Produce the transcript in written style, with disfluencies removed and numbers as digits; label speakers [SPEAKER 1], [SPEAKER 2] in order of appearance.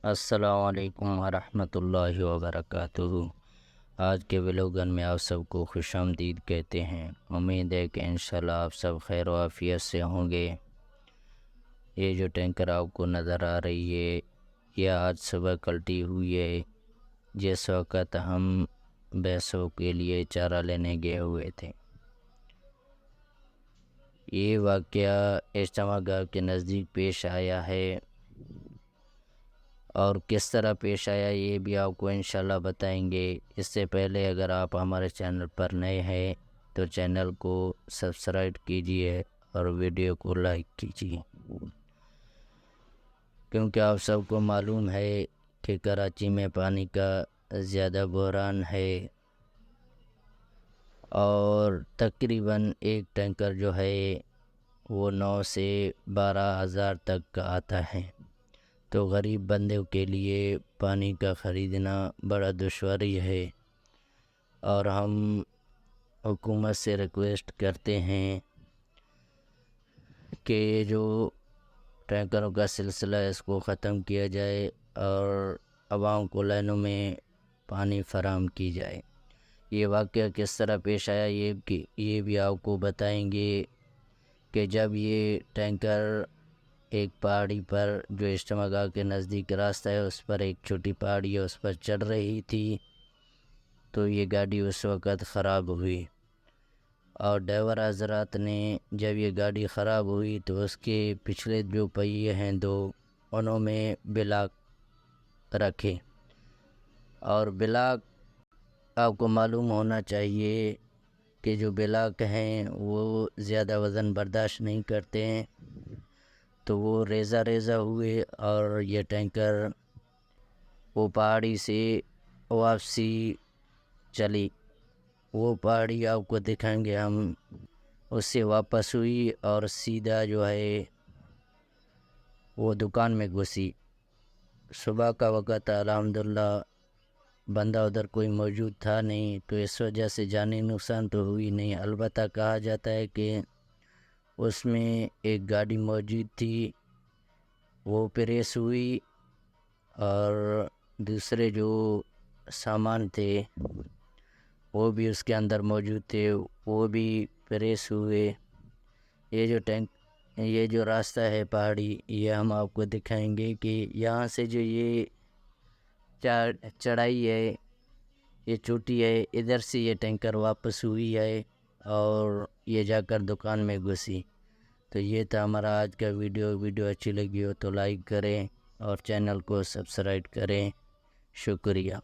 [SPEAKER 1] السلام علیکم ورحمۃ اللہ وبرکاتہ۔ آج کے ویلوگن میں آپ سب کو خوش آمدید کہتے ہیں۔ امید ہے کہ انشاءاللہ آپ سب خیر و عافیت سے ہوں گے۔ یہ جو ٹینکر آپ کو نظر آ رہی ہے یہ آج صبح کلٹی ہوئی ہے، جس وقت ہم بھینسوں کے لیے چارہ لینے گئے ہوئے تھے۔ یہ واقعہ اجتماع گاہ کے نزدیک پیش آیا ہے، اور کس طرح پیش آیا یہ بھی آپ کو انشاءاللہ بتائیں گے۔ اس سے پہلے اگر آپ ہمارے چینل پر نئے ہیں تو چینل کو سبسکرائب کیجئے اور ویڈیو کو لائک کیجئے، کیونکہ آپ سب کو معلوم ہے کہ کراچی میں پانی کا زیادہ بحران ہے، اور تقریباً ایک ٹینکر جو ہے وہ 9 سے 12 ہزار تک کا آتا ہے، تو غریب بندوں کے لیے پانی کا خریدنا بڑا دشواری ہے۔ اور ہم حکومت سے ریکویسٹ کرتے ہیں کہ یہ جو ٹینکروں کا سلسلہ ہے اس کو ختم کیا جائے اور عوام کو لائنوں میں پانی فراہم کی جائے۔ یہ واقعہ کس طرح پیش آیا یہ بھی آپ کو بتائیں گے کہ جب یہ ٹینکر ایک پہاڑی پر جو اجتماع گاہ کے نزدیک راستہ ہے اس پر، ایک چھوٹی پہاڑی ہے اس پر چڑھ رہی تھی، تو یہ گاڑی اس وقت خراب ہوئی، اور ڈرائیور حضرات نے جب یہ گاڑی خراب ہوئی تو اس کے پچھلے جو پہیے ہیں دو، انہوں میں بلاک رکھے، اور بلاک آپ کو معلوم ہونا چاہیے کہ جو بلاک ہیں وہ زیادہ وزن برداشت نہیں کرتے ہیں، تو وہ ریزہ ریزہ ہوئے، اور یہ ٹینکر وہ پہاڑی سے واپسی چلی۔ وہ پہاڑی آپ کو دکھائیں گے ہم، اس سے واپس ہوئی اور سیدھا جو ہے وہ دکان میں گھسی۔ صبح کا وقت الحمدللہ بندہ ادھر کوئی موجود تھا نہیں، تو اس وجہ سے جانی نقصان تو ہوئی نہیں، البتہ کہا جاتا ہے کہ اس میں ایک گاڑی موجود تھی وہ پریس ہوئی، اور دوسرے جو سامان تھے وہ بھی اس کے اندر موجود تھے، وہ بھی پریس ہوئے۔ یہ جو راستہ ہے پہاڑی، یہ ہم آپ کو دکھائیں گے کہ یہاں سے جو یہ چڑھائی ہے، یہ چوٹی ہے، ادھر سے یہ ٹینکر واپس ہوئی ہے اور یہ جا کر دکان میں گھسی۔ تو یہ تھا ہمارا آج کا ویڈیو اچھی لگی ہو تو لائک کریں اور چینل کو سبسکرائب کریں۔ شکریہ۔